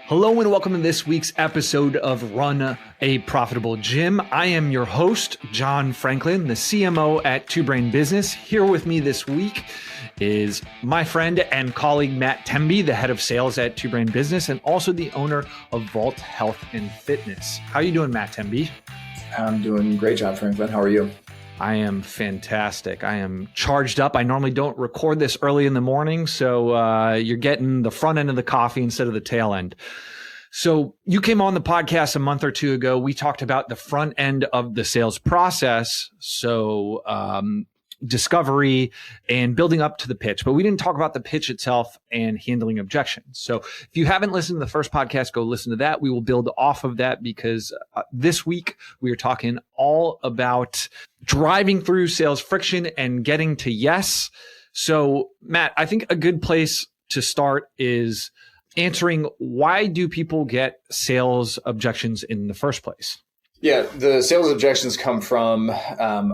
Hello and welcome to this week's episode of Run a Profitable Gym. I am your host, John Franklin, the CMO at Two Brain Business. Here with me this week is my friend and colleague, Matt Temby, the head of sales at Two Brain Business, and also the owner of Vault Health and Fitness. How are you doing, Matt Temby? I'm doing great, John Franklin. How are you? I am fantastic. I am charged up. I normally don't record this early in the morning, so you're getting the front end of the coffee instead of the tail end. So you came on the podcast a month or two ago. We talked about the front end of the sales process. So discovery and building up to the pitch, but we didn't talk about the pitch itself and handling objections. So if you haven't listened to the first podcast, go listen to that. We will build off of that because this week we are talking all about driving through sales friction and getting to yes. So Matt, I think a good place to start is answering why do people get sales objections in the first place? Yeah, the sales objections come from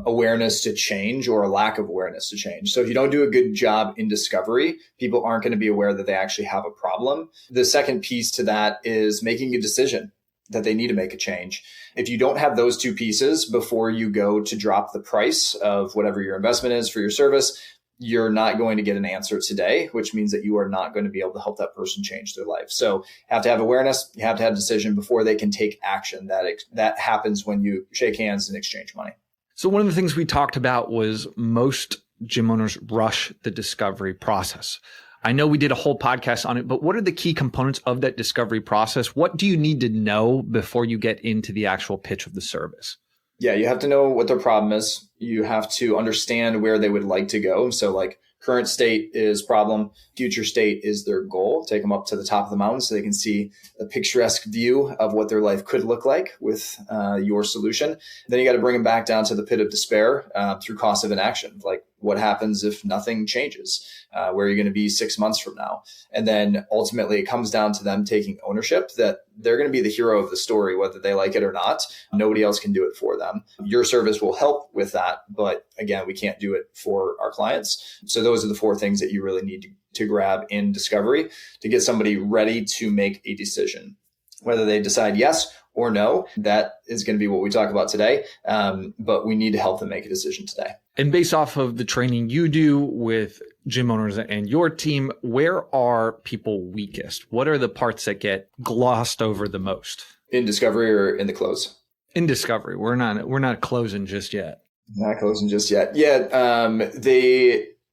awareness to change or a lack of awareness to change. So if you don't do a good job in discovery, people aren't going to be aware that they actually have a problem. The second piece to that is making a decision that they need to make a change. If you don't have those two pieces before you go to drop the price of whatever your investment is for your service, you're not going to get an answer today, which means that you are not going to be able to help that person change their life. So you have to have awareness. You have to have decision before they can take action. That happens when you shake hands and exchange money. So one of the things we talked about was most gym owners rush the discovery process. I know we did a whole podcast on it, but what are the key components of that discovery process? What do you need to know before you get into the actual pitch of the service? Yeah, you have to know what their problem is. You have to understand where they would like to go. So like current state is problem, future state is their goal. Take them up to the top of the mountain so they can see a picturesque view of what their life could look like with your solution. Then you got to bring them back down to the pit of despair through cost of inaction. Like what happens if nothing changes? Where are you going to be 6 months from now? And then ultimately it comes down to them taking ownership that they're going to be the hero of the story, whether they like it or not. Nobody else can do it for them. Your service will help with that. But again, we can't do it for our clients. So those are the four things that you really need to grab in discovery to get somebody ready to make a decision. Whether they decide yes or no, that is going to be what we talk about today. But we need to help them make a decision today. And based off of the training you do with gym owners and your team, where are people weakest? What are the parts that get glossed over the most? In discovery or in the close? In discovery. We're not closing just yet. Not closing just yet. Yeah.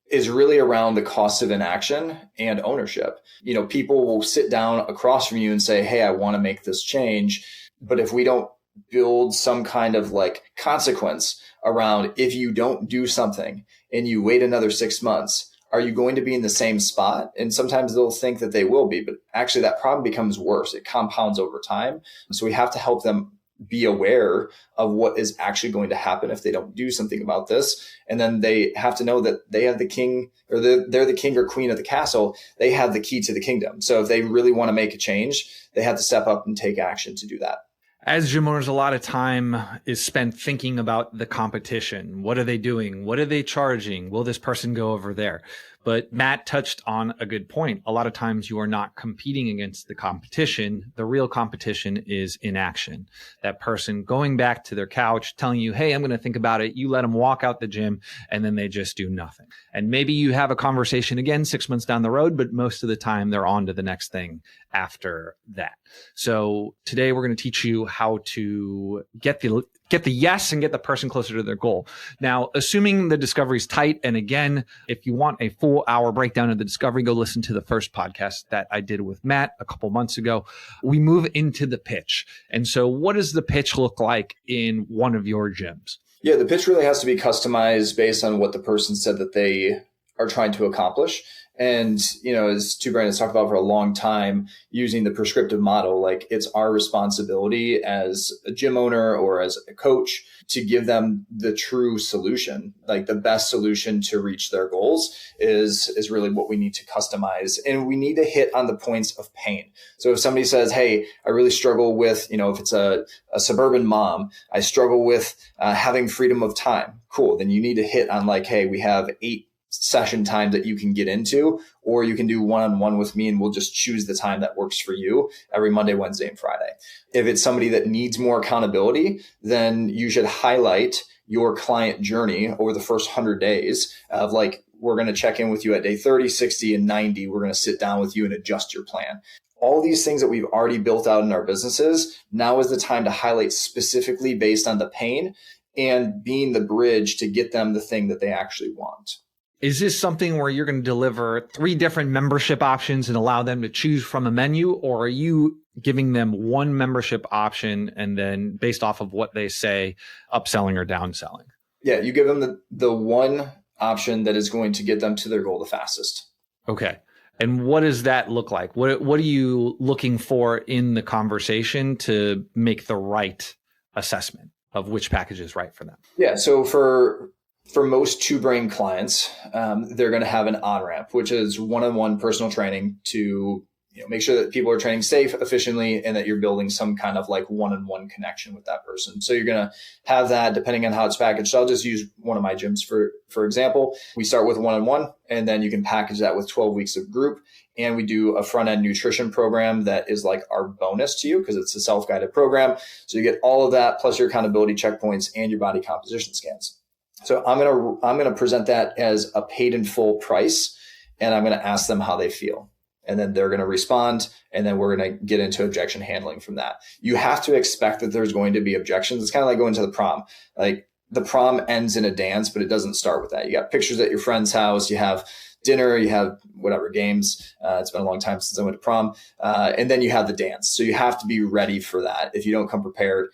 Is really around the cost of inaction and ownership. You know, people will sit down across from you and say, hey, I want to make this change. But if we don't build some kind of like consequence around if you don't do something and you wait another 6 months, are you going to be in the same spot? And sometimes they'll think that they will be, but actually that problem becomes worse. It compounds over time. So we have to help them be aware of what is actually going to happen if they don't do something about this. And then they have to know that they have the king, or they're the king or queen of the castle. They have the key to the kingdom. So if they really want to make a change, they have to step up and take action to do that. As gym owners, a lot of time is spent thinking about the competition. What are they doing? What are they charging? Will this person go over there? But Matt touched on a good point. A lot of times you are not competing against the competition. The real competition is inaction. That person going back to their couch, telling you, hey, I'm going to think about it. You let them walk out the gym and then they just do nothing. And maybe you have a conversation again 6 months down the road, but most of the time they're on to the next thing after that. So today we're going to teach you how to get the yes and get the person closer to their goal. Now, assuming the discovery is tight, and again, if you want a full hour breakdown of the discovery, go listen to the first podcast that I did with Matt a couple months ago. We move into the pitch. And so what does the pitch look like in one of your gyms? Yeah, the pitch really has to be customized based on what the person said that they are trying to accomplish. And, you know, as Two Brain has talked about for a long time, using the prescriptive model, like it's our responsibility as a gym owner or as a coach to give them the true solution, like the best solution to reach their goals is really what we need to customize. And we need to hit on the points of pain. So if somebody says, hey, I really struggle with, you know, if it's a suburban mom, I struggle with having freedom of time. Cool. Then you need to hit on like, hey, we have 8 session time that you can get into, or you can do one-on-one with me and we'll just choose the time that works for you every Monday, Wednesday, and Friday. If it's somebody that needs more accountability, then you should highlight your client journey over the first 100 days of like, we're going to check in with you at day 30, 60, and 90. We're going to sit down with you and adjust your plan. All these things that we've already built out in our businesses, now is the time to highlight specifically based on the pain and being the bridge to get them the thing that they actually want. Is this something where you're going to deliver 3 different membership options and allow them to choose from a menu, or are you giving them one membership option and then based off of what they say, upselling or downselling? Yeah, you give them the one option that is going to get them to their goal the fastest. Okay. And what does that look like? What are you looking for in the conversation to make the right assessment of which package is right for them? Yeah. So for most two-brain clients, they're going to have an on-ramp, which is one-on-one personal training to make sure that people are training safe, efficiently, and that you're building some kind of like one-on-one connection with that person. So you're going to have that depending on how it's packaged. So I'll just use one of my gyms for example. We start with one-on-one, and then you can package that with 12 weeks of group. And we do a front-end nutrition program that is like our bonus to you because it's a self-guided program. So you get all of that plus your accountability checkpoints and your body composition scans. So I'm going to present that as a paid in full price, and I'm going to ask them how they feel. And then they're going to respond, and then we're going to get into objection handling from that. You have to expect that there's going to be objections. It's kind of like going to the prom. Like the prom ends in a dance, but it doesn't start with that. You got pictures at your friend's house, you have dinner, you have whatever games. It's been a long time since I went to prom. And then you have the dance. So you have to be ready for that. If you don't come prepared,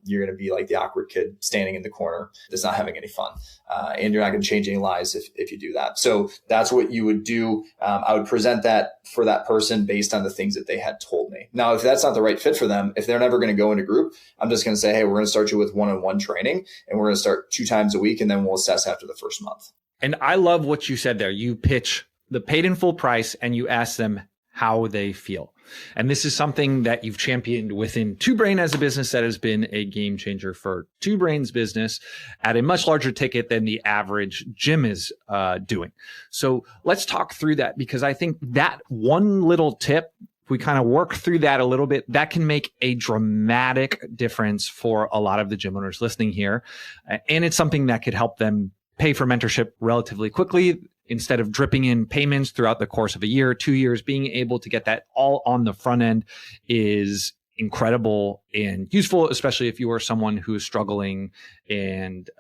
you're going to be like the awkward kid standing in the corner that's not having any fun. And you're not going to change any lives if you do that. So that's what you would do. I would present that for that person based on the things that they had told me. Now, if that's not the right fit for them, if they're never going to go into group, I'm just going to say, hey, we're going to start you with one-on-one training, and we're going to start 2 times a week, and then we'll assess after the first month. And I love what you said there. You pitch the paid in full price and you ask them how they feel. And this is something that you've championed within Two Brain as a business that has been a game changer for Two Brain's business at a much larger ticket than the average gym is doing. So let's talk through that, because I think that one little tip, if we kind of work through that a little bit, that can make a dramatic difference for a lot of the gym owners listening here. And it's something that could help them pay for mentorship relatively quickly instead of dripping in payments throughout the course of a year, 2 years. Being able to get that all on the front end is incredible and useful, especially if you are someone who is struggling and,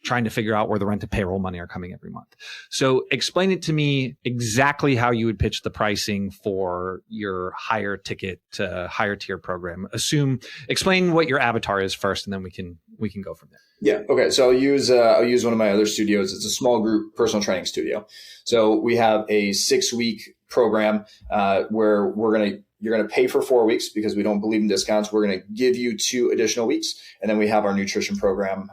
trying to figure out where the rent and payroll money are coming every month. So explain it to me exactly how you would pitch the pricing for your higher ticket, higher tier program. Explain what your avatar is first, and then we can go from there. Yeah. Okay. So I'll use one of my other studios. It's a small group personal training studio. So we have a 6-week program where you're going to pay for 4 weeks because we don't believe in discounts. We're going to give you 2 additional weeks. And then we have our nutrition program,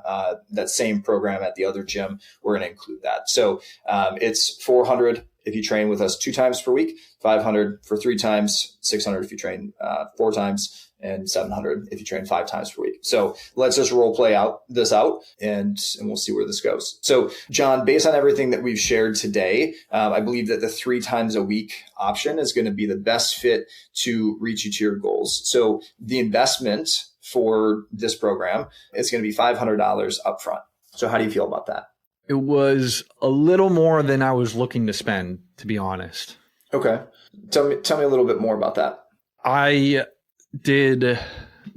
that same program at the other gym. We're going to include that. So it's $400 if you train with us 2 times per week, $500 for 3 times, $600 if you train 4 times, and $700 if you train 5 times per week. So let's just role play this out and we'll see where this goes. So John, based on everything that we've shared today, I believe that the 3 times a week option is going to be the best fit to reach you to your goals. So the investment for this program is going to be $500 upfront. So how do you feel about that? It was a little more than I was looking to spend, to be honest. Okay. Tell me a little bit more about that. I did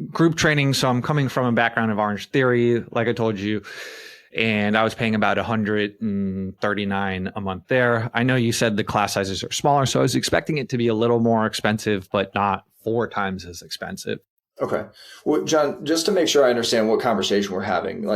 group training. So I'm coming from a background of Orange Theory, like I told you, and I was paying about $139 a month there. I know you said the class sizes are smaller, so I was expecting it to be a little more expensive, but not 4 times as expensive. Okay. Well, John, just to make sure I understand what conversation we're having,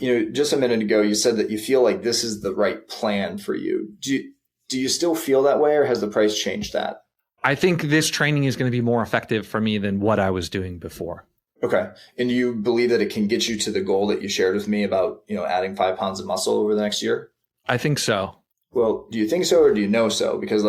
just a minute ago, you said that you feel like this is the right plan for you. Do you still feel that way, or has the price changed that? I think this training is going to be more effective for me than what I was doing before. Okay. And you believe that it can get you to the goal that you shared with me about, adding 5 pounds of muscle over the next year? I think so. Well, do you think so, or do you know so? Because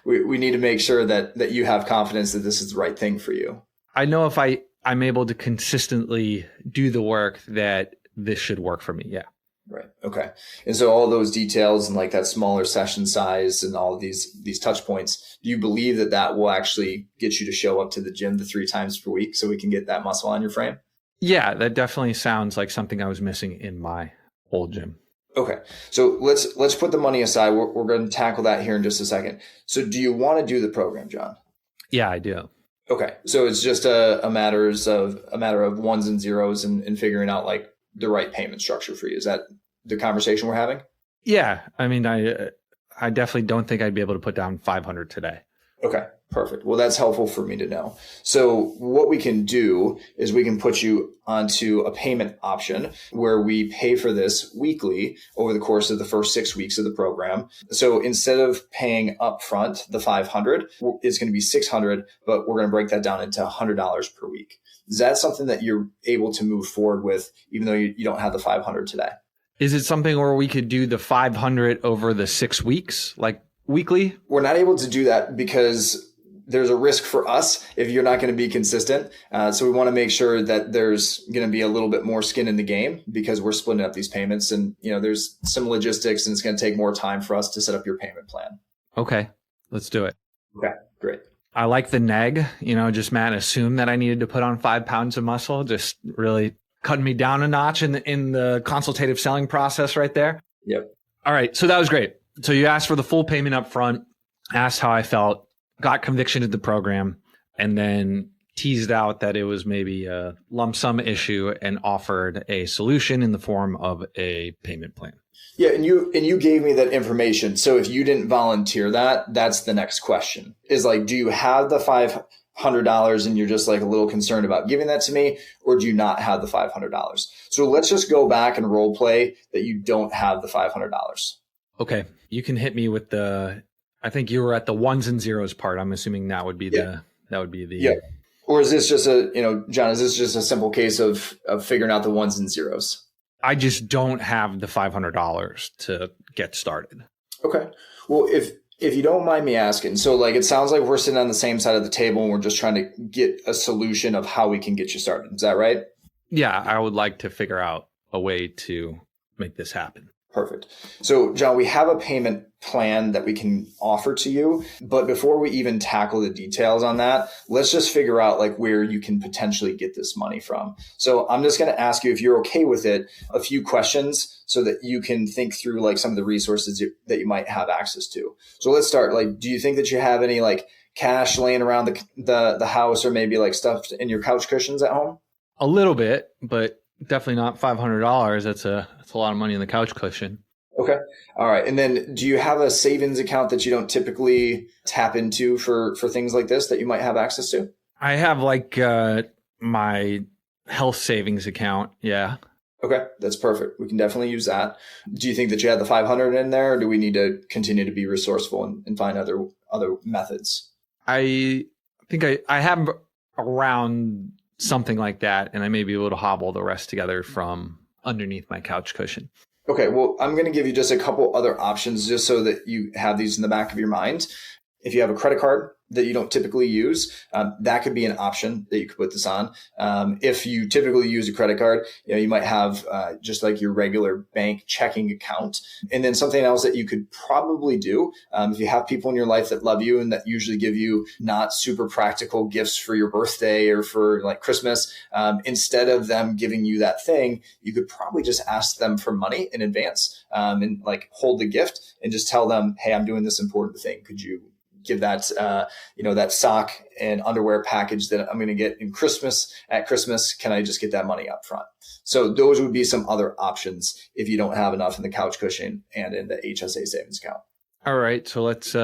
we need to make sure that you have confidence that this is the right thing for you. I know if I'm able to consistently do the work that this should work for me. Yeah. Right. Okay. And so all those details and like that smaller session size and all of these touch points, do you believe that that will actually get you to show up to the gym the 3 times per week so we can get that muscle on your frame? Yeah, that definitely sounds like something I was missing in my old gym. Okay. So let's put the money aside. We're going to tackle that here in just a second. So do you want to do the program, John? Yeah, I do. Okay. So it's just a matter of ones and zeros and figuring out like the right payment structure for you. Is that the conversation we're having? Yeah. I mean, I definitely don't think I'd be able to put down 500 today. Okay, perfect. Well, that's helpful for me to know. So what we can do is we can put you onto a payment option where we pay for this weekly over the course of the first 6 weeks of the program. So instead of paying upfront the 500, it's going to be 600, but we're going to break that down into $100 per week. Is that something that you're able to move forward with, even though you don't have the 500 today? Is it something where we could do the 500 over the 6 weeks, like weekly? We're not able to do that because there's a risk for us if you're not going to be consistent. So we want to make sure that there's going to be a little bit more skin in the game because we're splitting up these payments and, there's some logistics and it's going to take more time for us to set up your payment plan. Okay, let's do it. Okay, great. I like the neg, just Matt assumed that I needed to put on 5 pounds of muscle, just really cutting me down a notch in the consultative selling process right there. Yep. All right. So that was great. So you asked for the full payment up front, asked how I felt, got conviction of the program, and then teased out that it was maybe a lump sum issue and offered a solution in the form of a payment plan. Yeah, and you gave me that information. So if you didn't volunteer that, that's the next question. Is like, do you have the $500 and you're just like a little concerned about giving that to me, or do you not have the $500? So let's just go back and role play that you don't have the $500. Okay. You can hit me with I think you were at the ones and zeros part. I'm assuming that would be the. Yeah. Or is this just John, is this just a simple case of figuring out the ones and zeros? I just don't have the $500 to get started. Okay. Well, if you don't mind me asking, so like it sounds like we're sitting on the same side of the table and we're just trying to get a solution of how we can get you started. Is that right? Yeah, I would like to figure out a way to make this happen. Perfect. So, John, we have a payment plan that we can offer to you. But before we even tackle the details on that, let's just figure out like where you can potentially get this money from. So I'm just going to ask you, if you're okay with it, a few questions so that you can think through like some of the resources that you might have access to. So let's start. Like, do you think that you have any like cash laying around the house, or maybe like stuff in your couch cushions at home? A little bit, but definitely not $500. That's a lot of money in the couch cushion. Okay. All right. And then do you have a savings account that you don't typically tap into for things like this that you might have access to? I have like my health savings account. Yeah. Okay. That's perfect. We can definitely use that. Do you think that you had the 500 in there, or do we need to continue to be resourceful and find other methods? I think I have around something like that, and I may be able to hobble the rest together from underneath my couch cushion. Okay, well, I'm going to give you just a couple other options just so that you have these in the back of your mind. If you have a credit card that you don't typically use, that could be an option that you could put this on. If you typically use a credit card, you might have just like your regular bank checking account. And then something else that you could probably do, if you have people in your life that love you and that usually give you not super practical gifts for your birthday or for like Christmas, instead of them giving you that thing, you could probably just ask them for money in advance and like hold the gift and just tell them, hey, I'm doing this important thing. Could you give that, that sock and underwear package that I'm going to get at Christmas? Can I just get that money up front? So those would be some other options if you don't have enough in the couch cushion and in the HSA savings account. All right. So let's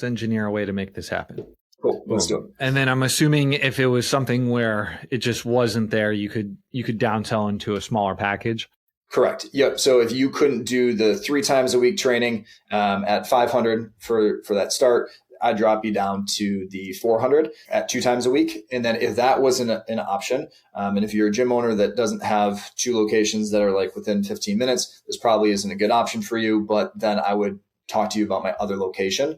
engineer a way to make this happen. Cool. Let's do it. And then I'm assuming if it was something where it just wasn't there, you could downsell into a smaller package. Correct. Yep. So if you couldn't do the 3 times a week training at 500 for that start, I'd drop you down to the 400 at 2 times a week. And then if that wasn't an option, and if you're a gym owner that doesn't have 2 locations that are like within 15 minutes, this probably isn't a good option for you. But then I would talk to you about my other location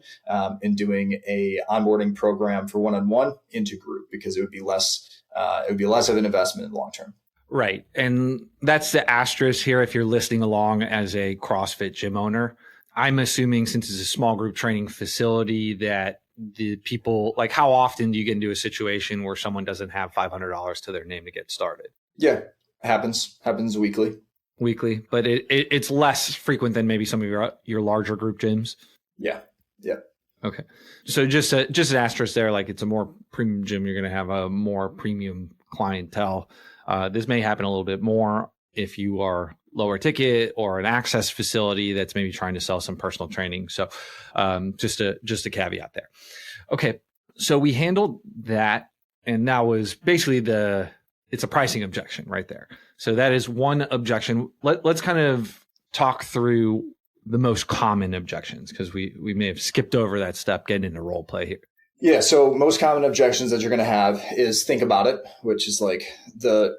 in doing a onboarding program for one-on-one into group, because it would be less of an investment in the long term. Right. And that's the asterisk here if you're listening along as a CrossFit gym owner. I'm assuming since it's a small group training facility that the people, like how often do you get into a situation where someone doesn't have $500 to their name to get started? Yeah, happens weekly. Weekly, but it's less frequent than maybe some of your larger group gyms. Yeah. Okay. So just an asterisk there, like it's a more premium gym, you're going to have a more premium clientele. This may happen a little bit more if you are lower ticket or an access facility that's maybe trying to sell some personal training. So just a caveat there. Okay. So we handled that. And that was basically it's a pricing objection right there. So that is one objection. Let's kind of talk through the most common objections, because we may have skipped over that step getting into role play here. Yeah. So most common objections that you're going to have is think about it, which is like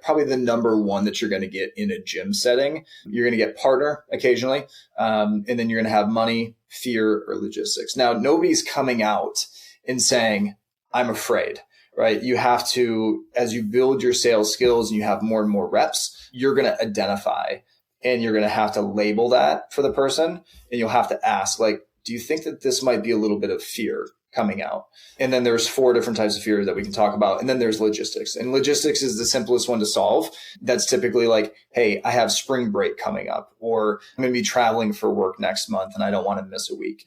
probably the number one that you're going to get in a gym setting. You're going to get partner occasionally. And then you're going to have money, fear, or logistics. Now, nobody's coming out and saying, I'm afraid, right? You have to, as you build your sales skills and you have more and more reps, you're going to identify and you're going to have to label that for the person. And you'll have to ask, like, do you think that this might be a little bit of fear coming out? And then there's 4 different types of fears that we can talk about. And then there's logistics. And logistics is the simplest one to solve. That's typically like, hey, I have spring break coming up, or I'm going to be traveling for work next month and I don't want to miss a week.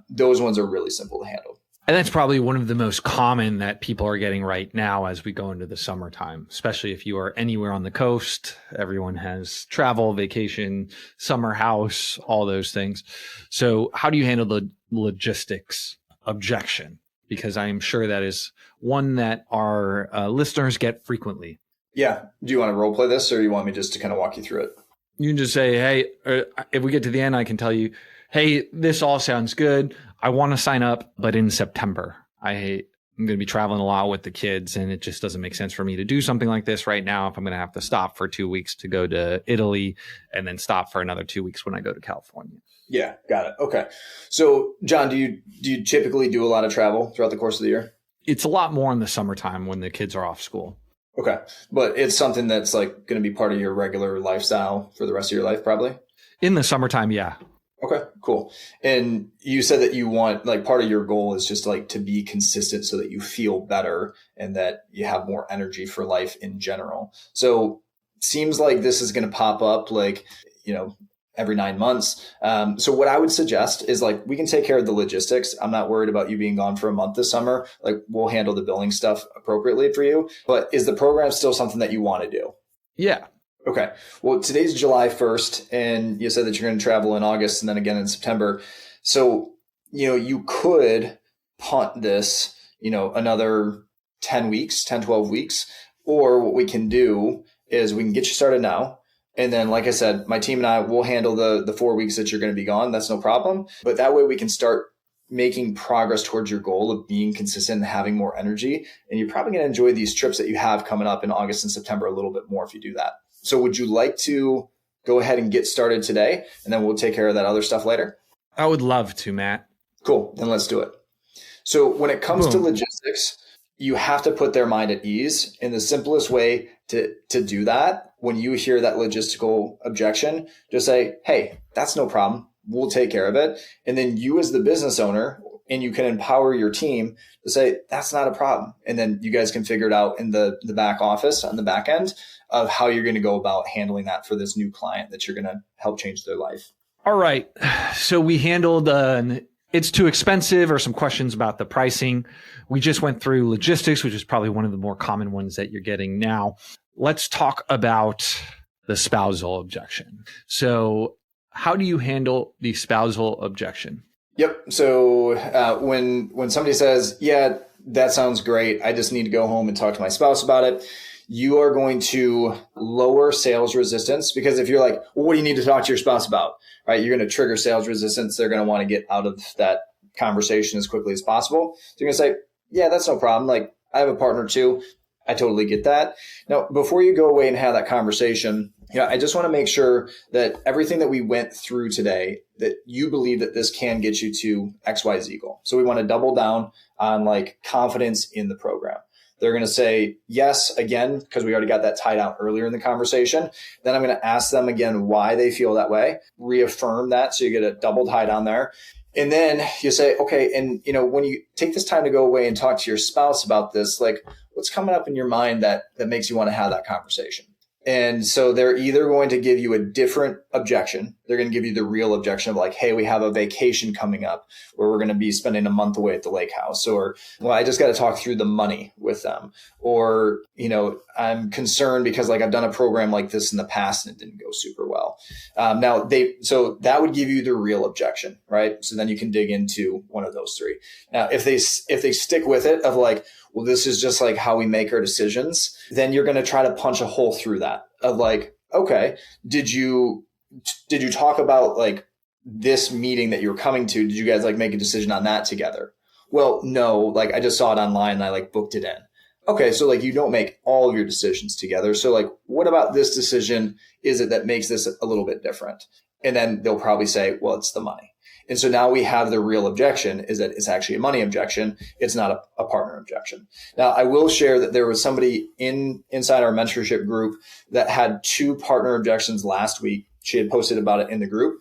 Those ones are really simple to handle. And that's probably one of the most common that people are getting right now as we go into the summertime, especially if you are anywhere on the coast. Everyone has travel, vacation, summer house, all those things. So how do you handle the logistics objection? Because I am sure that is one that our listeners get frequently. Yeah. Do you want to role play this, or you want me just to kind of walk you through it? You can just say, hey, if we get to the end, I can tell you, hey, this all sounds good. I want to sign up, but in September. I'm going to be traveling a lot with the kids, and it just doesn't make sense for me to do something like this right now if I'm going to have to stop for 2 weeks to go to Italy and then stop for another 2 weeks when I go to California. Yeah, got it. Okay. So, John, do you typically do a lot of travel throughout the course of the year? It's a lot more in the summertime when the kids are off school. Okay. But it's something that's like going to be part of your regular lifestyle for the rest of your life, probably? In the summertime, yeah. Okay, cool. And you said that you want, like, part of your goal is just like to be consistent so that you feel better and that you have more energy for life in general. So it seems like this is going to pop up like, every 9 months. So what I would suggest is, like, we can take care of the logistics. I'm not worried about you being gone for a month this summer. Like, we'll handle the billing stuff appropriately for you. But is the program still something that you want to do? Yeah. Okay. Well, today's July 1st, and you said that you're going to travel in August and then again in September. So, you could punt this, another 10 weeks, 10, 12 weeks. Or what we can do is we can get you started now. And then, like I said, my team and I will handle the 4 weeks that you're going to be gone. That's no problem. But that way we can start making progress towards your goal of being consistent and having more energy. And you're probably going to enjoy these trips that you have coming up in August and September a little bit more if you do that. So would you like to go ahead and get started today, and then we'll take care of that other stuff later? I would love to, Matt. Cool. Then let's do it. So when it comes to logistics, you have to put their mind at ease. And the simplest way to do that, when you hear that logistical objection, just say, hey, that's no problem. We'll take care of it. And then you as the business owner, and you can empower your team to say, that's not a problem. And then you guys can figure it out in the back office on the back end of how you're going to go about handling that for this new client that you're going to help change their life. All right. So we handled it's too expensive or some questions about the pricing. We just went through logistics, which is probably one of the more common ones that you're getting now. Let's talk about the spousal objection. So how do you handle the spousal objection? Yep. So when somebody says, yeah, that sounds great, I just need to go home and talk to my spouse about it, you are going to lower sales resistance, because if you're like, well, what do you need to talk to your spouse about? Right? You're going to trigger sales resistance. They're going to want to get out of that conversation as quickly as possible. So you're going to say, yeah, that's no problem. Like, I have a partner too. I totally get that. Now, before you go away and have that conversation, I just want to make sure that everything that we went through today, that you believe that this can get you to XYZ goal. So we want to double down on like confidence in the program. They're going to say yes again, because we already got that tied out earlier in the conversation. Then I'm going to ask them again why they feel that way, reaffirm that. So you get a double tie down there. And then you say, okay, and when you take this time to go away and talk to your spouse about this, like what's coming up in your mind that makes you want to have that conversation? And so they're either going to give you a different objection. They're going to give you the real objection of like, hey, we have a vacation coming up where we're going to be spending a month away at the lake house. Or, well, I just got to talk through the money with them. Or, I'm concerned because like I've done a program like this in the past and it didn't go super well. So that would give you the real objection, right? So then you can dig into one of those three. Now, if they stick with it of like, well, this is just like how we make our decisions, then you're going to try to punch a hole through that of like, okay, did you talk about like this meeting that you were coming to? Did you guys like make a decision on that together? Well, no, like I just saw it online and I like booked it in. Okay. So like you don't make all of your decisions together. So like, what about this decision is it that makes this a little bit different? And then they'll probably say, well, it's the money. And so now we have the real objection is that it's actually a money objection. It's not a partner objection. Now, I will share that there was somebody inside our mentorship group that had 2 partner objections last week. She had posted about it in the group.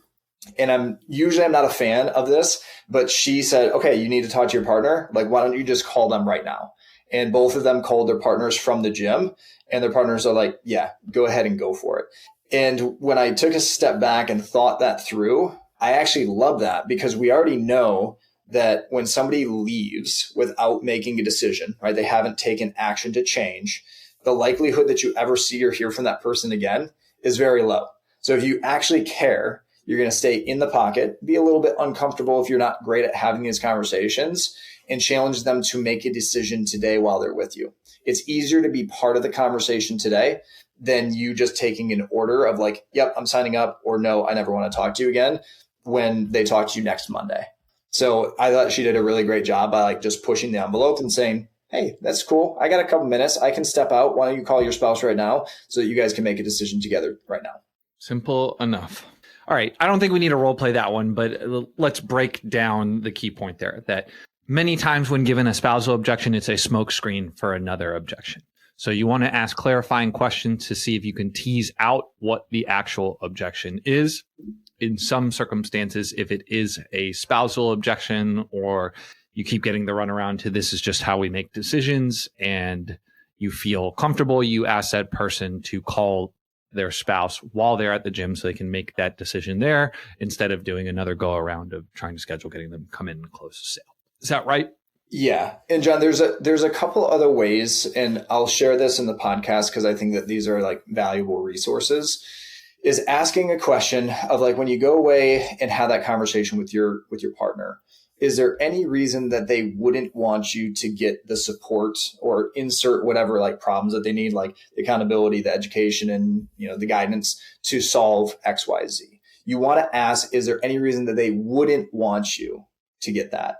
And I'm not a fan of this, but she said, okay, you need to talk to your partner. Like, why don't you just call them right now? And both of them called their partners from the gym, and their partners are like, yeah, go ahead and go for it. And when I took a step back and thought that through, I actually love that because we already know that when somebody leaves without making a decision, right, they haven't taken action to change, the likelihood that you ever see or hear from that person again is very low. So if you actually care, you're going to stay in the pocket, be a little bit uncomfortable if you're not great at having these conversations, and challenge them to make a decision today while they're with you. It's easier to be part of the conversation today than you just taking an order of like, yep, I'm signing up, or no, I never want to talk to you again, when they talk to you next Monday. So I thought she did a really great job by like just pushing the envelope and saying, hey, that's cool. I got a couple minutes. I can step out. Why don't you call your spouse right now so that you guys can make a decision together right now? Simple enough. All right. I don't think we need to role play that one, but let's break down the key point there that many times when given a spousal objection, it's a smokescreen for another objection. So you want to ask clarifying questions to see if you can tease out what the actual objection is. In some circumstances, if it is a spousal objection or you keep getting the runaround to this is just how we make decisions and you feel comfortable, you ask that person to call their spouse while they're at the gym so they can make that decision there instead of doing another go around of trying to schedule getting them come in and close the sale. Is that right? Yeah. And John, there's a couple other ways, and I'll share this in the podcast because I think that these are like valuable resources, is asking a question of like, when you go away and have that conversation with your partner, is there any reason that they wouldn't want you to get the support or insert whatever like problems that they need, like the accountability, the education, and the guidance to solve X, Y, Z? You want to ask, is there any reason that they wouldn't want you to get that?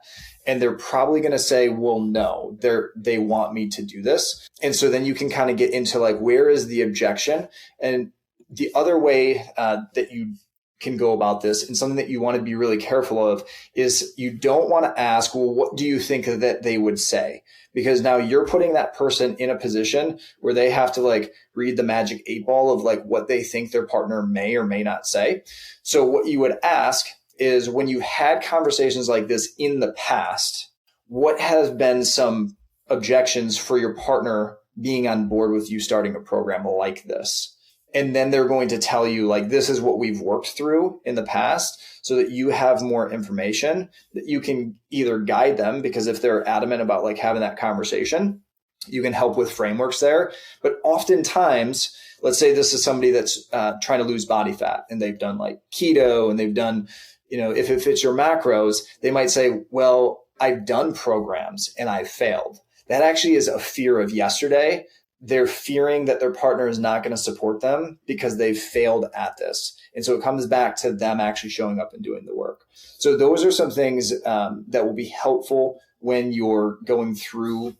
And they're probably going to say, well, no, they want me to do this. And so then you can kind of get into like, where is the objection? And the other way that you can go about this, and something that you want to be really careful of, is you don't want to ask, well, what do you think that they would say? Because now you're putting that person in a position where they have to like read the magic 8 ball of like what they think their partner may or may not say. So what you would ask is, when you had conversations like this in the past, what has been some objections for your partner being on board with you starting a program like this? And then they're going to tell you like, this is what we've worked through in the past, so that you have more information that you can either guide them, because if they're adamant about like having that conversation, you can help with frameworks there. But oftentimes, let's say this is somebody that's trying to lose body fat and they've done like keto and they've done, if it fits your macros, they might say, well, I've done programs and I've failed. That actually is a fear of yesterday. They're fearing that their partner is not going to support them because they've failed at this. And so it comes back to them actually showing up and doing the work. So those are some things that will be helpful when you're going through,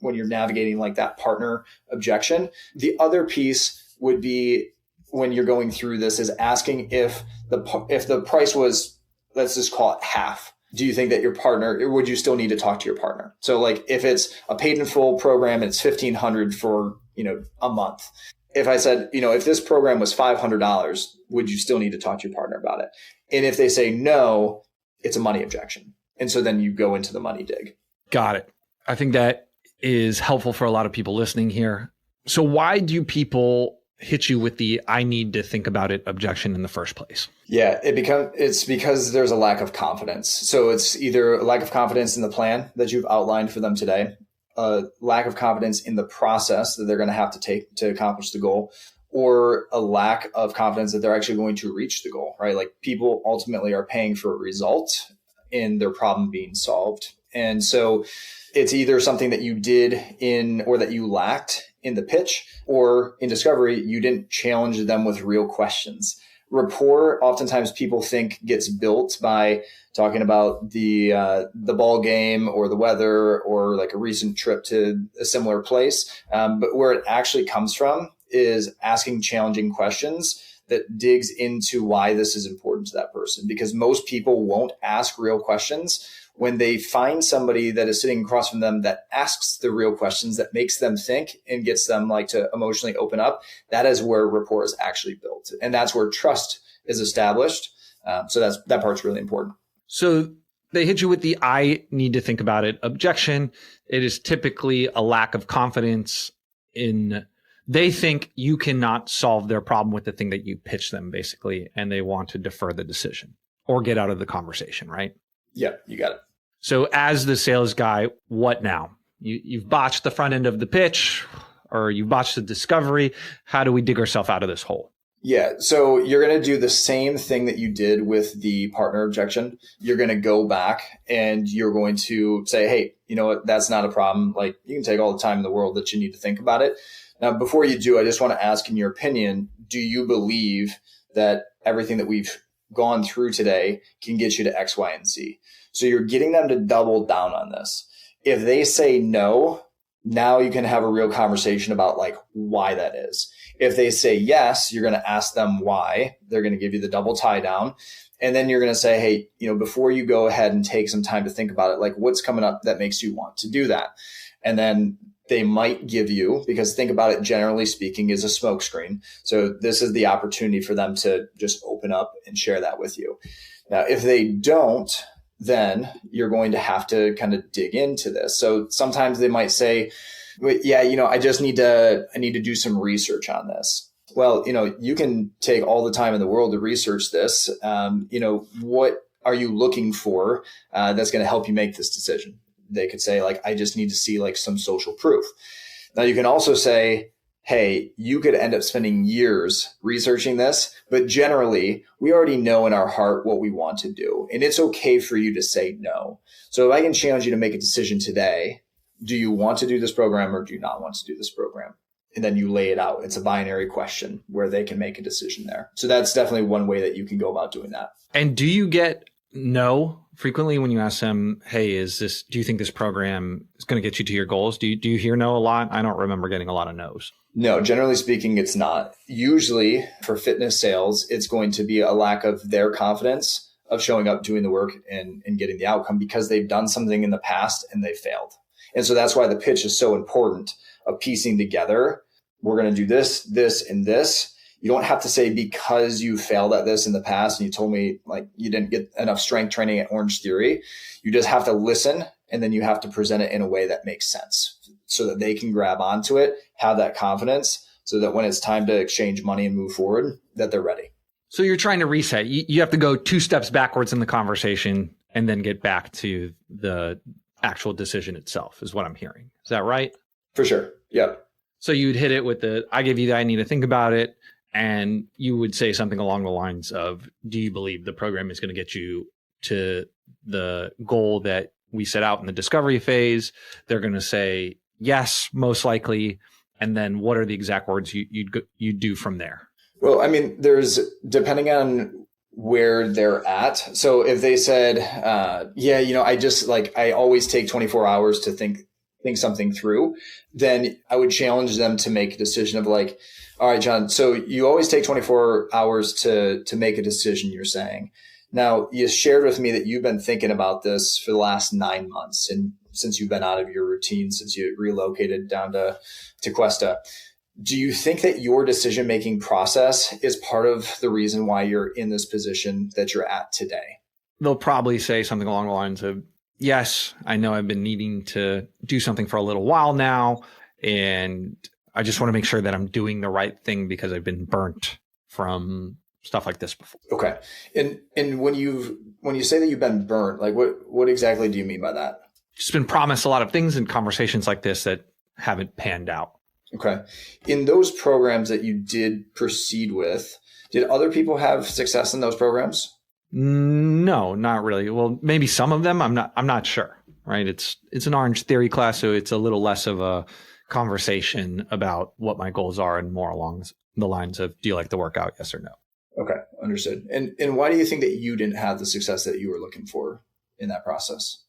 when you're navigating like that partner objection. The other piece would be, when you're going through this, is asking if the price was, let's just call it half. do you think that your partner, would you still need to talk to your partner? So like if it's a paid in full program, it's $1,500 for, a month. If I said, if this program was $500, would you still need to talk to your partner about it? And if they say no, it's a money objection. And so then you go into the money dig. Got it. I think that is helpful for a lot of people listening here. So why do people hit you with the I need to think about it objection in the first place? Yeah, it's because there's a lack of confidence. So it's either a lack of confidence in the plan that you've outlined for them today, a lack of confidence in the process that they're going to have to take to accomplish the goal, or a lack of confidence that they're actually going to reach the goal, right? Like people ultimately are paying for a result in their problem being solved. And so it's either something that you did or that you lacked in the pitch, or in discovery, you didn't challenge them with real questions. Rapport, oftentimes people think gets built by talking about the ball game or the weather or like a recent trip to a similar place. But where it actually comes from is asking challenging questions that digs into why this is important to that person, because most people won't ask real questions. When they find somebody that is sitting across from them that asks the real questions, that makes them think and gets them like to emotionally open up, that is where rapport is actually built. And that's where trust is established. So that part's really important. So they hit you with the I need to think about it objection. It is typically a lack of confidence in, they think you cannot solve their problem with the thing that you pitch them, basically, and they want to defer the decision or get out of the conversation, right? Yeah, you got it. So as the sales guy, what now? You've botched the front end of the pitch, or you've botched the discovery. How do we dig ourselves out of this hole? Yeah. So you're going to do the same thing that you did with the partner objection. You're going to go back and you're going to say, hey, you know what? That's not a problem. Like you can take all the time in the world that you need to think about it. Now, before you do, I just want to ask, in your opinion, do you believe that everything that we've gone through today can get you to X, Y, and Z? So you're getting them to double down on this. If they say no, now you can have a real conversation about like why that is. If they say yes, you're going to ask them why. They're going to give you the double tie down. And then you're going to say, hey, before you go ahead and take some time to think about it, like what's coming up that makes you want to do that? And then they might give you, because think about it, generally speaking, is a smokescreen. So this is the opportunity for them to just open up and share that with you. Now, if they don't, then you're going to have to kind of dig into this. So sometimes they might say, yeah, I need to do some research on this. Well, you can take all the time in the world to research this. What are you looking for that's going to help you make this decision? They could say like, I just need to see like some social proof. Now you can also say, hey, you could end up spending years researching this, but generally we already know in our heart what we want to do. And it's okay for you to say no. So if I can challenge you to make a decision today, do you want to do this program or do you not want to do this program? And then you lay it out. It's a binary question where they can make a decision there. So that's definitely one way that you can go about doing that. And do you get no frequently when you ask them, hey, do you think this program is going to get you to your goals? Do you hear no a lot? I don't remember getting a lot of no's. No, generally speaking, it's not. Usually for fitness sales, it's going to be a lack of their confidence of showing up, doing the work and getting the outcome because they've done something in the past and they failed. And so that's why the pitch is so important of piecing together. We're going to do this, this, and this. You don't have to say because you failed at this in the past and you told me like you didn't get enough strength training at Orange Theory. You just have to listen and then you have to present it in a way that makes sense so that they can grab onto it, have that confidence so that when it's time to exchange money and move forward, that they're ready. So you're trying to reset. You have to go 2 steps backwards in the conversation and then get back to the actual decision itself is what I'm hearing. Is that right? For sure. Yep. So you'd hit it with I give you the I need to think about it. And you would say something along the lines of, do you believe the program is going to get you to the goal that we set out in the discovery phase? They're going to say, yes, most likely. And then what are the exact words you'd do from there? Well, I mean, there's depending on where they're at. So if they said, I always take 24 hours to think something through, then I would challenge them to make a decision of like, all right, John, so you always take 24 hours to make a decision, you're saying. Now, you shared with me that you've been thinking about this for the last 9 months, and since you've been out of your routine, since you relocated down to Cuesta. Do you think that your decision-making process is part of the reason why you're in this position that you're at today? They'll probably say something along the lines of, yes, I know I've been needing to do something for a little while now, and I just want to make sure that I'm doing the right thing because I've been burnt from stuff like this before. Okay. And when you say that you've been burnt, like what exactly do you mean by that? Just been promised a lot of things in conversations like this that haven't panned out. Okay. In those programs that you did proceed with, did other people have success in those programs? No, not really. Well, maybe some of them. I'm not sure. Right? It's an Orange Theory class, so it's a little less of a conversation about what my goals are and more along the lines of, do you like the workout? Yes or no? Okay, understood. And why do you think that you didn't have the success that you were looking for in that process?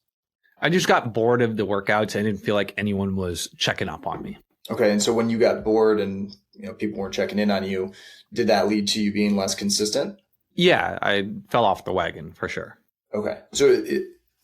I just got bored of the workouts. I didn't feel like anyone was checking up on me. Okay. And so when you got bored and people weren't checking in on you, did that lead to you being less consistent? Yeah, I fell off the wagon for sure. Okay. So,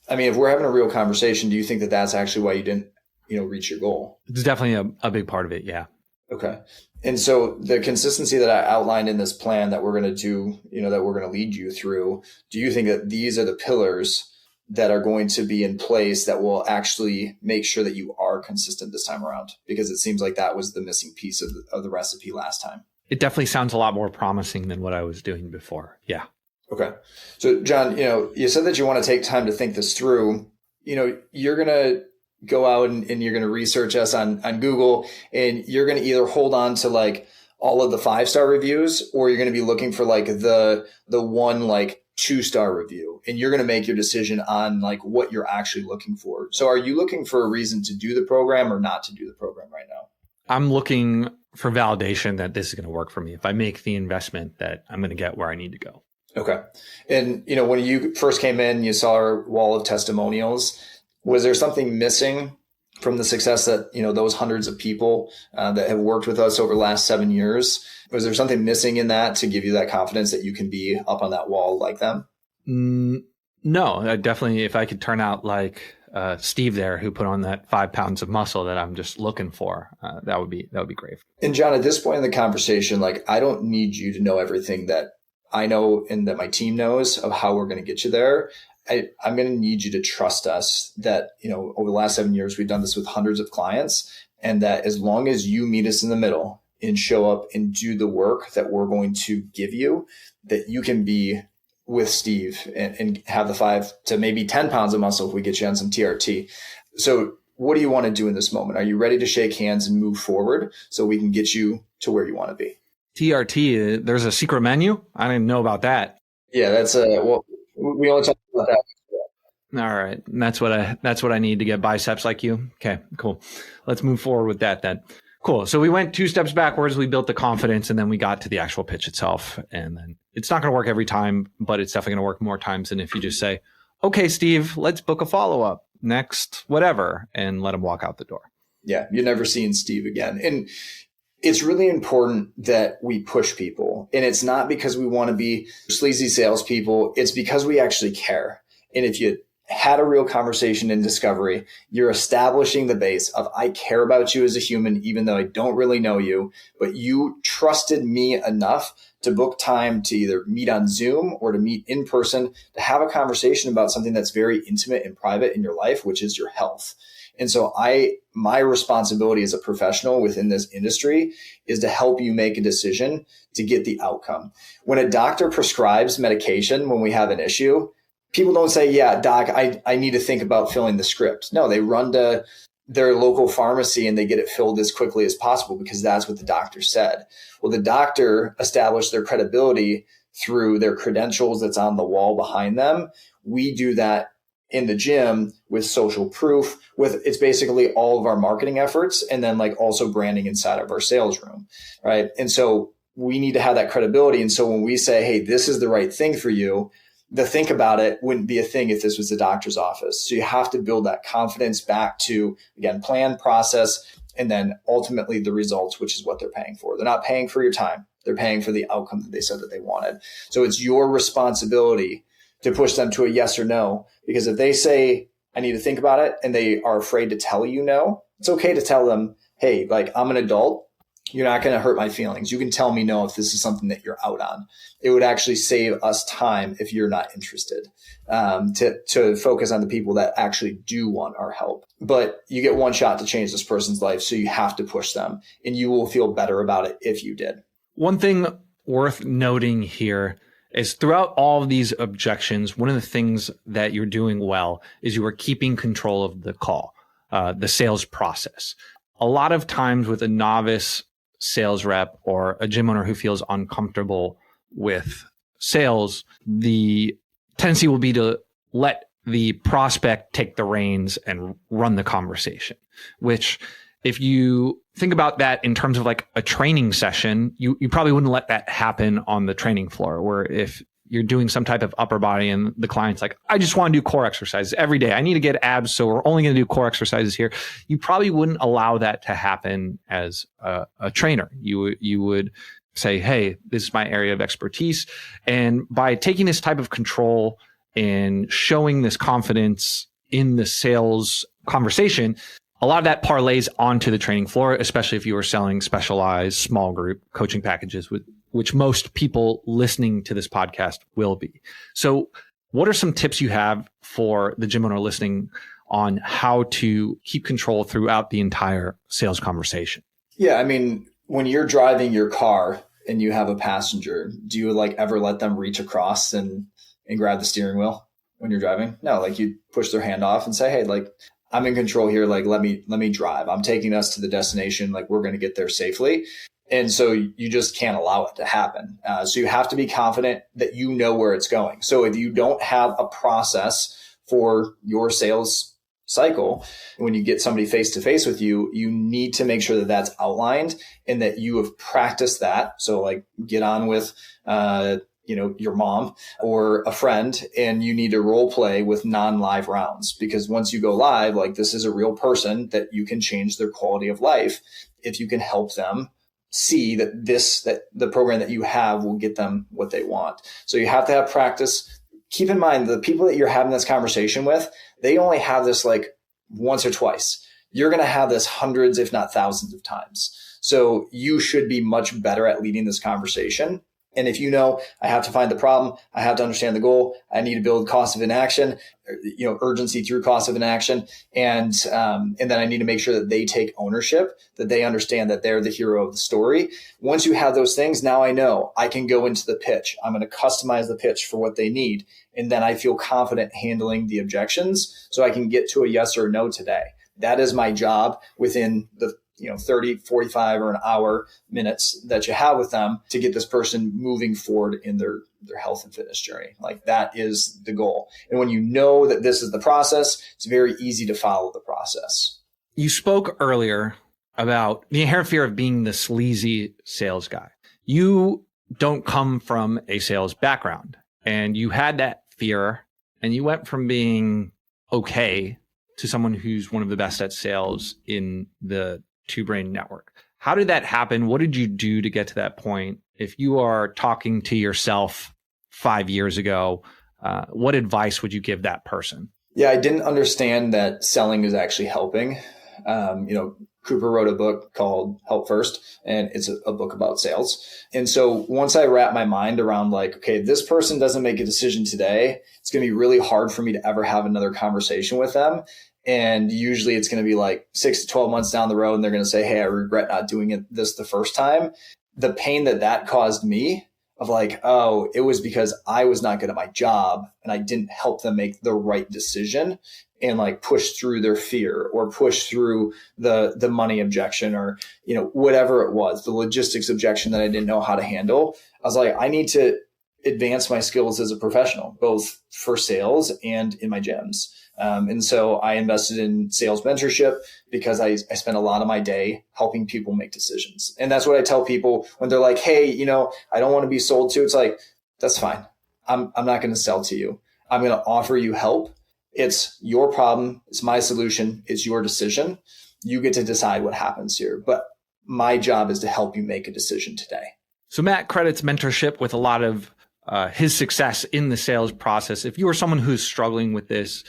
if we're having a real conversation, do you think that that's actually why you didn't, reach your goal? It's definitely a big part of it. Yeah. Okay. And so the consistency that I outlined in this plan that we're going to do, that we're going to lead you through, do you think that these are the pillars that are going to be in place that will actually make sure that you are consistent this time around? Because it seems like that was the missing piece of the recipe last time. It definitely sounds a lot more promising than what I was doing before. Yeah. Okay. So John, you said that you want to take time to think this through. You're going to go out and you're going to research us on Google, and you're going to either hold on to like all of the 5-star reviews, or you're going to be looking for like the one like 2-star review, and you're going to make your decision on like what you're actually looking for. So are you looking for a reason to do the program or not to do the program right now? I'm looking for validation that this is going to work for me. If I make the investment, that I'm going to get where I need to go. Okay. And, when you first came in, you saw our wall of testimonials. Was there something missing from the success that, those hundreds of people that have worked with us over the last 7 years? Was there something missing in that to give you that confidence that you can be up on that wall like them? No, I definitely, if I could turn out like Steve there, who put on that 5 pounds of muscle that I'm just looking for, that would be great. And John, at this point in the conversation, like, I don't need you to know everything that I know and that my team knows of how we're going to get you there. I'm going to need you to trust us that, over the last 7 years, we've done this with hundreds of clients, and that as long as you meet us in the middle and show up and do the work that we're going to give you, that you can be with Steve and have the 5 to maybe 10 pounds of muscle if we get you on some TRT. So what do you want to do in this moment? Are you ready to shake hands and move forward so we can get you to where you want to be? TRT, there's a secret menu? I didn't know about that. Yeah, that's we only talk about that. All right. That's what I need to get biceps like you. Okay, cool. Let's move forward with that then. Cool. So we went 2 steps backwards. We built the confidence, and then we got to the actual pitch itself. And then it's not going to work every time, but it's definitely going to work more times than if you just say, okay, Steve, let's book a follow-up next, whatever, and let him walk out the door. Yeah. You're never seeing Steve again. And it's really important that we push people. And it's not because we want to be sleazy salespeople. It's because we actually care. And if you had a real conversation in discovery, you're establishing the base of, I care about you as a human, even though I don't really know you, but you trusted me enough to book time to either meet on Zoom or to meet in person, to have a conversation about something that's very intimate and private in your life, which is your health. And so my responsibility as a professional within this industry is to help you make a decision to get the outcome. When a doctor prescribes medication, when we have an issue, people don't say, yeah, doc, I need to think about filling the script. No, they run to their local pharmacy and they get it filled as quickly as possible because that's what the doctor said. Well, the doctor established their credibility through their credentials that's on the wall behind them. We do that in the gym with social proof, it's basically all of our marketing efforts, and then like also branding inside of our sales room, right? And so we need to have that credibility. And so when we say, hey, this is the right thing for you, the think about it wouldn't be a thing if this was the doctor's office. So you have to build that confidence back to, again, plan, process, and then ultimately the results, which is what they're paying for. They're not paying for your time. They're paying for the outcome that they said that they wanted. So it's your responsibility to push them to a yes or no. Because if they say, I need to think about it, and they are afraid to tell you no, it's okay to tell them, hey, like, I'm an adult. You're not going to hurt my feelings. You can tell me no if this is something that you're out on. It would actually save us time if you're not interested, to focus on the people that actually do want our help. But you get one shot to change this person's life, so you have to push them, and you will feel better about it if you did. One thing worth noting here is throughout all of these objections, one of the things that you're doing well is you are keeping control of the call, the sales process. A lot of times with a novice sales rep or a gym owner who feels uncomfortable with sales, the tendency will be to let the prospect take the reins and run the conversation, which if you think about that in terms of like a training session, you probably wouldn't let that happen on the training floor, where if you're doing some type of upper body and the client's like, I just want to do core exercises every day. I need to get abs, so we're only going to do core exercises here. You probably wouldn't allow that to happen as a trainer. You would say, hey, this is my area of expertise. And by taking this type of control and showing this confidence in the sales conversation, a lot of that parlays onto the training floor, especially if you are selling specialized small group coaching packages, which most people listening to this podcast will be. So what are some tips you have for the gym owner listening on how to keep control throughout the entire sales conversation? Yeah, I mean, when you're driving your car and you have a passenger, do you like ever let them reach across and grab the steering wheel when you're driving? No, like you push their hand off and say, hey, like, I'm in control here. Like, let me drive. I'm taking us to the destination. Like, we're going to get there safely. And so you just can't allow it to happen. So you have to be confident that you know where it's going. So if you don't have a process for your sales cycle, when you get somebody face to face with you, you need to make sure that that's outlined and that you have practiced that. So like get on with, your mom or a friend, and you need to role play with non-live rounds, because once you go live, like this is a real person that you can change their quality of life if you can help them see that the program that you have will get them what they want. So you have to have practice. Keep in mind, the people that you're having this conversation with, they only have this like once or twice. You're going to have this hundreds, if not thousands of times. So you should be much better at leading this conversation. And if you know, I have to find the problem, I have to understand the goal, I need to build cost of inaction, urgency through cost of inaction. And then I need to make sure that they take ownership, that they understand that they're the hero of the story. Once you have those things, now I know I can go into the pitch. I'm going to customize the pitch for what they need. And then I feel confident handling the objections so I can get to a yes or a no today. That is my job within the 30, 45 or an hour minutes that you have with them to get this person moving forward in their health and fitness journey. Like that is the goal. And when you know that this is the process, it's very easy to follow the process. You spoke earlier about the inherent fear of being the sleazy sales guy. You don't come from a sales background, and you had that fear, and you went from being okay to someone who's one of the best at sales in the Two Brain network. How did that happen? What did you do to get to that point? If you are talking to yourself 5 years ago, what advice would you give that person? Yeah, I didn't understand that selling is actually helping. Cooper wrote a book called Help First, and it's a book about sales. And so once I wrap my mind around like, okay, this person doesn't make a decision today, it's going to be really hard for me to ever have another conversation with them. And usually it's going to be like 6 to 12 months down the road, and they're going to say, hey, I regret not doing this the first time. The pain that caused me of like, oh, it was because I was not good at my job and I didn't help them make the right decision and like push through their fear or push through the money objection or, whatever it was, the logistics objection that I didn't know how to handle. I was like, I need to advance my skills as a professional, both for sales and in my gyms. And so I invested in sales mentorship because I spent a lot of my day helping people make decisions. And that's what I tell people when they're like, hey, I don't want to be sold to. It's like, that's fine. I'm not going to sell to you. I'm going to offer you help. It's your problem. It's my solution. It's your decision. You get to decide what happens here. But my job is to help you make a decision today. So Matt credits mentorship with a lot of his success in the sales process. If you are someone who's struggling with this,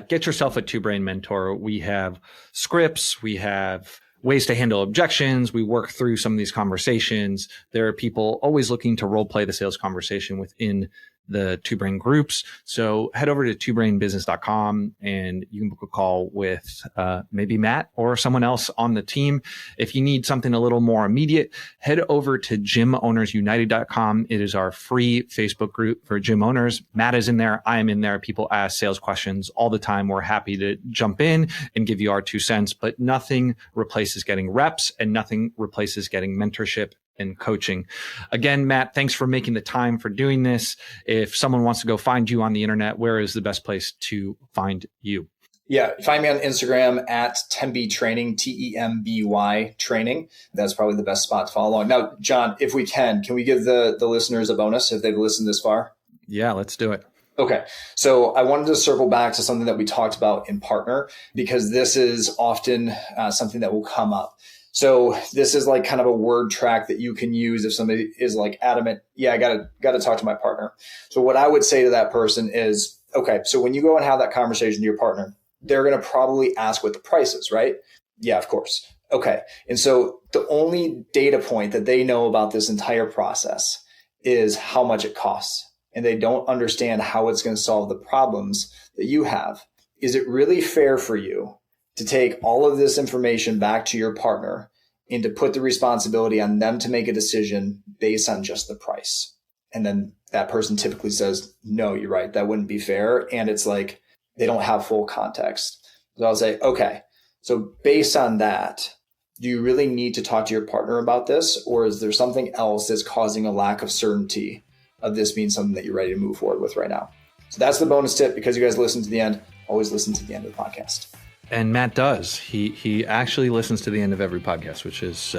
get yourself a Two Brain mentor. We have scripts, we have ways to handle objections. We work through some of these conversations. There are people always looking to role play the sales conversation within the Two Brain groups. So head over to twobrainbusiness.com and you can book a call with maybe Matt or someone else on the team. If you need something a little more immediate, head over to gymownersunited.com. It is our free Facebook group for gym owners. Matt is in there. I am in there. People ask sales questions all the time. We're happy to jump in and give you our 2 cents, but nothing replaces getting reps and nothing replaces getting mentorship and coaching. Again, Matt, thanks for making the time for doing this. If someone wants to go find you on the internet, where is the best place to find you? Yeah, find me on Instagram at Temby Training, Temby Training. That's probably the best spot to follow along. Now, John, if we can we give the listeners a bonus if they've listened this far? Yeah, let's do it. Okay. So I wanted to circle back to something that we talked about in Partner, because this is often something that will come up. So this is like kind of a word track that you can use if somebody is like adamant, yeah, I gotta talk to my partner. So what I would say to that person is, okay, so when you go and have that conversation with your partner, they're going to probably ask what the price is, right? Yeah, of course. Okay. And so the only data point that they know about this entire process is how much it costs. And they don't understand how it's going to solve the problems that you have. Is it really fair for you to take all of this information back to your partner and to put the responsibility on them to make a decision based on just the price? And then that person typically says, no, you're right, that wouldn't be fair. And it's like, they don't have full context. So I'll say, okay, so based on that, do you really need to talk to your partner about this? Or is there something else that's causing a lack of certainty of this being something that you're ready to move forward with right now? So that's the bonus tip. Because you guys listen to the end, always listen to the end of the podcast. And Matt does. He actually listens to the end of every podcast, which is,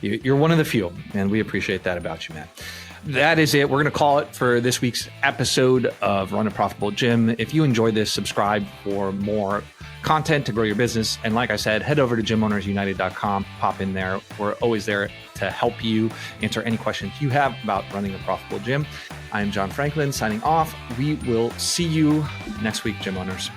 you're one of the few, and we appreciate that about you, Matt. That is it. We're going to call it for this week's episode of Run a Profitable Gym. If you enjoyed this, subscribe for more content to grow your business. And like I said, head over to gymownersunited.com, pop in there. We're always there to help you answer any questions you have about running a profitable gym. I am John Franklin signing off. We will see you next week, gym owners.